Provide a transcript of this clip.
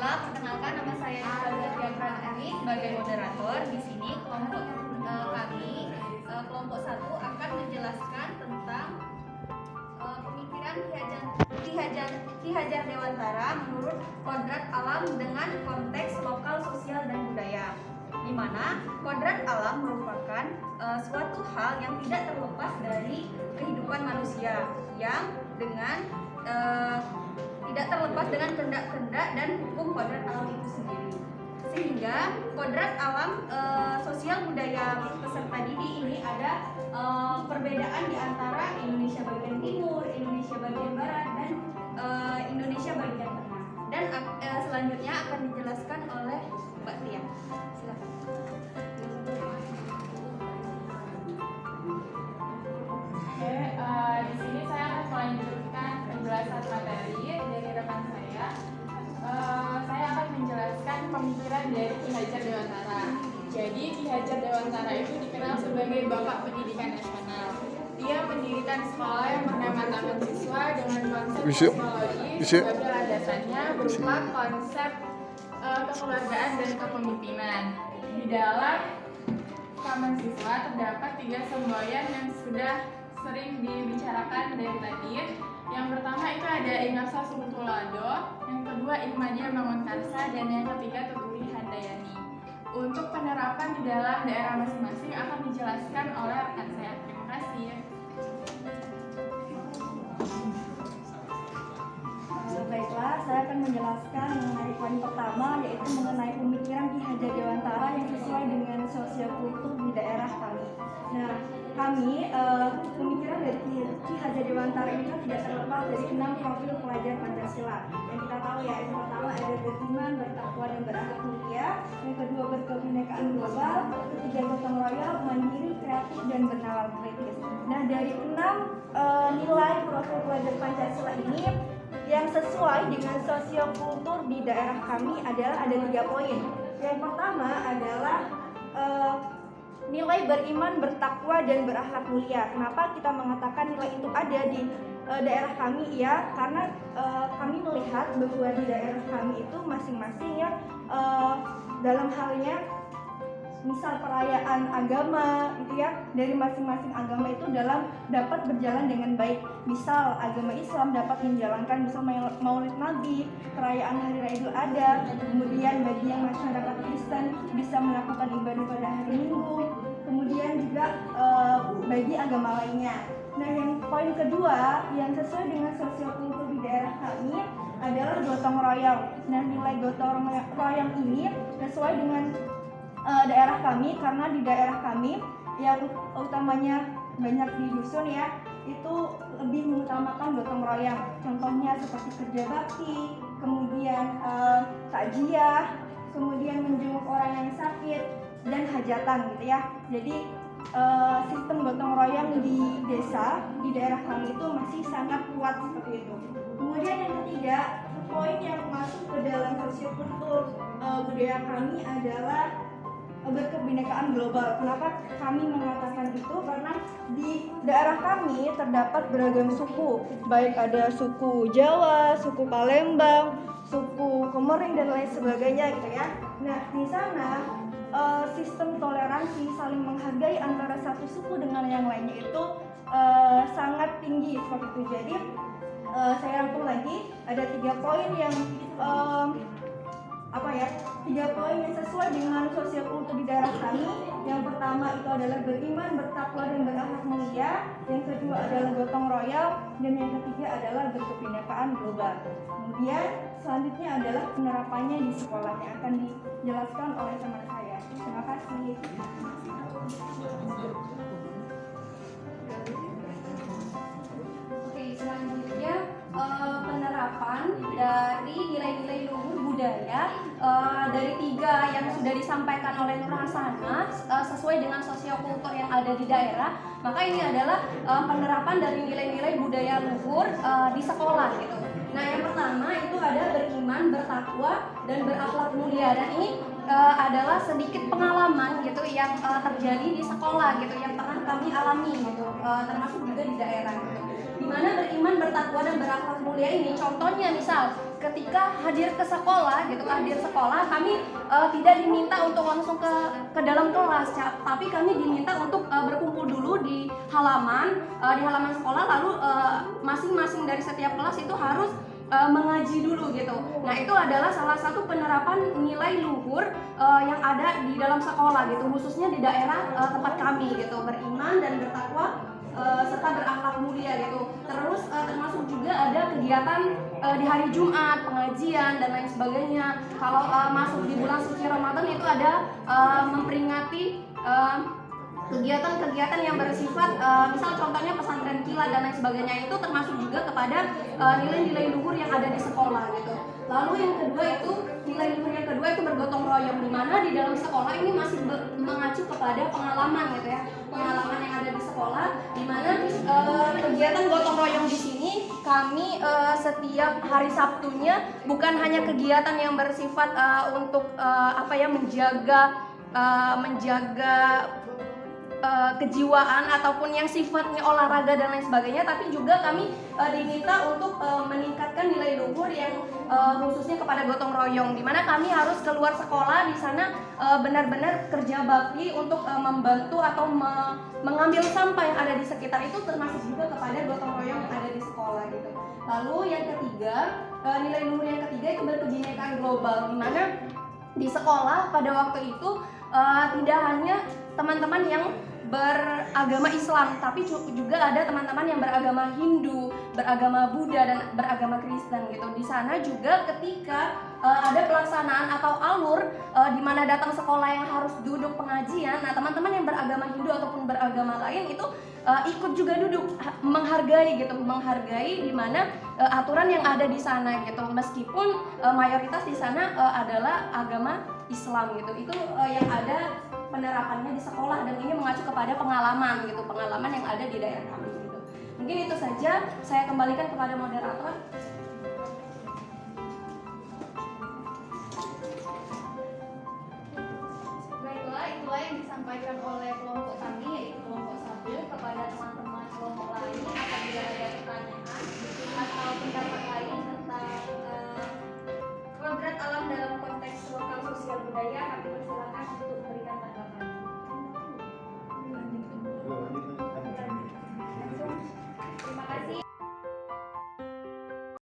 Perkenalkan, nama saya Diandra Ani sebagai moderator. Di sini kelompok kami, kelompok 1 akan menjelaskan tentang pemikiran Ki Hajar Dewantara menurut kodrat alam dengan konteks lokal, sosial, dan budaya. Di mana kodrat alam merupakan suatu hal yang tidak terlepas dari kehidupan manusia, yang dengan tidak terlepas dengan kehendak-kehendak dan hukum kodrat alam itu sendiri. Sehingga kodrat alam sosial budaya peserta didik ini ada perbedaan di antara Indonesia bagian timur, Indonesia bagian barat, dan Indonesia bagian tengah. Dan selanjutnya akan dijelaskan oleh Mbak Tia. Silakan. Di sini saya akan melanjutkan penjelasan materi dari rekan saya. Saya akan menjelaskan pemikiran dari Ki Hajar Dewantara. Jadi Ki Hajar Dewantara itu dikenal sebagai Bapak Pendidikan Nasional. Dia mendirikan sekolah yang bernama Taman Siswa dengan konsep teknologi sebagai landasannya berupa konsep kekeluargaan dan kepemimpinan. Di dalam Taman Siswa terdapat 3 semboyan yang sudah sering dibicarakan dari tadi. Yang pertama itu ada Inarsa Sungtulado, yang kedua Ihmadiyah Mangunkarsa, dan yang ketiga Tutuli Handayani. Untuk penerapan di dalam daerah masing-masing akan dijelaskan oleh rekan saya. Terima kasih. Baiklah, saya akan menjelaskan mengenai poin pertama, yaitu mengenai pemikiran Ki Hajar Dewantara yang sesuai dengan sosiokultur di daerah kami. Nah, kami pemikiran dari Ki Hajar Dewantara ini kan tidak terlepas dari 6 profil pelajar Pancasila. Yang kita tahu ya, yang pertama ada beriman, bertakwa, dan berakhlak mulia. Yang kedua berkebinekaan global. Ketiga gotong royong, mandiri, kreatif, dan bernalar kritis. Nah, dari 6 nilai profil pelajar Pancasila ini, yang sesuai dengan sosiokultur di daerah kami adalah ada 3 poin. Yang pertama adalah nilai beriman, bertakwa, dan berakhlak mulia. Kenapa kita mengatakan nilai itu ada di daerah kami? Ya, karena kami melihat bahwa di daerah kami itu masing-masing ya dalam halnya misal perayaan agama gitu ya, dari masing-masing agama itu dapat berjalan dengan baik. Misal agama Islam dapat menjalankan misal Maulid Nabi, perayaan Hari Raya Idul Adha. Kemudian bagi yang masyarakat Kristen bisa melakukan ibadah pada hari Minggu. Kemudian juga bagi agama lainnya. Nah, yang poin kedua yang sesuai dengan sosiokultur di daerah kami adalah gotong royong. Nah, nilai gotong royong ini sesuai dengan daerah kami, karena di daerah kami yang utamanya banyak di dusun ya, itu lebih mengutamakan gotong royong. Contohnya seperti kerja bakti, kemudian takjiah, kemudian menjenguk orang yang sakit, dan hajatan gitu ya. Jadi sistem gotong royong di desa, di daerah kami itu masih sangat kuat seperti itu. Kemudian yang ketiga, poin yang masuk ke dalam sosiokultur budaya kami adalah berkebinekaan global. Kenapa kami mengatakan itu? Karena di daerah kami terdapat beragam suku, baik ada suku Jawa, suku Palembang, suku Komering, dan lain sebagainya gitu ya. Nah, di sana sistem toleransi saling menghargai antara satu suku dengan yang lainnya itu sangat tinggi seperti itu. Jadi saya rangkum lagi, ada 3 poin yang 3 poin yang sesuai dengan sosiokultur di daerah kami. Yang pertama itu adalah beriman, bertakwa, dan berakhlak mulia. Yang kedua adalah gotong royong, dan yang ketiga adalah berkebinekaan global. Kemudian selanjutnya adalah penerapannya di sekolah yang akan dijelaskan oleh teman saya. Terima kasih. Oke, selanjutnya penerapan dari nilai-nilai luhur budaya dari 3 yang sudah disampaikan oleh Nur Hasanah sesuai dengan sosiokultur yang ada di daerah. Maka ini adalah penerapan dari nilai-nilai budaya luhur di sekolah gitu. Nah, yang pertama itu ada beriman, bertakwa, dan berakhlak mulia. Dan ini adalah sedikit pengalaman gitu yang terjadi di sekolah gitu, yang pernah kami alami gitu, termasuk juga di daerah gitu. Dimana beriman, bertakwa, dan berakhlak mulia ini contohnya misal ketika hadir ke sekolah gitu, kami tidak diminta untuk langsung ke dalam kelas, tapi kami diminta untuk berkumpul dulu di halaman sekolah, lalu masing-masing dari setiap kelas itu harus mengaji dulu gitu. Nah, itu adalah salah satu penerapan nilai luhur yang ada di dalam sekolah gitu, khususnya di daerah tempat kami gitu, beriman dan bertakwa serta berakhlak mulia gitu. Terus termasuk juga ada kegiatan di hari Jumat, pengajian dan lain sebagainya. Kalau masuk di bulan suci Ramadan itu ada memperingati kegiatan-kegiatan yang bersifat misal contohnya pesantren kilat dan lain sebagainya, itu termasuk juga kepada nilai-nilai luhur yang ada di sekolah gitu. Lalu yang kedua itu nilai luhur yang kedua itu bergotong royong, di mana di dalam sekolah ini masih mengacu kepada pengalaman gitu ya, pengalaman yang ada di sekolah, di mana kegiatan gotong royong di sini kami setiap hari Sabtunya bukan hanya kegiatan yang bersifat untuk menjaga kejiwaan ataupun yang sifatnya olahraga dan lain sebagainya, tapi juga kami diminta untuk meningkatkan nilai luhur yang khususnya kepada gotong royong, di mana kami harus keluar sekolah di sana benar-benar kerja bakti untuk membantu atau mengambil sampah yang ada di sekitar itu, termasuk juga kepada gotong royong yang ada di sekolah gitu. Lalu yang ketiga, nilai luhur yang ketiga itu berkebinekaan global, di mana di sekolah pada waktu itu tidak hanya teman-teman yang beragama Islam, tapi juga ada teman-teman yang beragama Hindu, beragama Buddha dan beragama Kristen gitu. Di sana juga ketika ada pelaksanaan atau alur di mana datang sekolah yang harus duduk pengajian, nah teman-teman yang beragama Hindu ataupun beragama lain itu ikut juga duduk, menghargai di mana aturan yang ada di sana gitu. Meskipun mayoritas di sana adalah agama Islam gitu. Itu yang ada penerapannya di sekolah, dan ini mengacu kepada pengalaman yang ada di daerah kami gitu. Mungkin itu saja, saya kembalikan kepada moderator.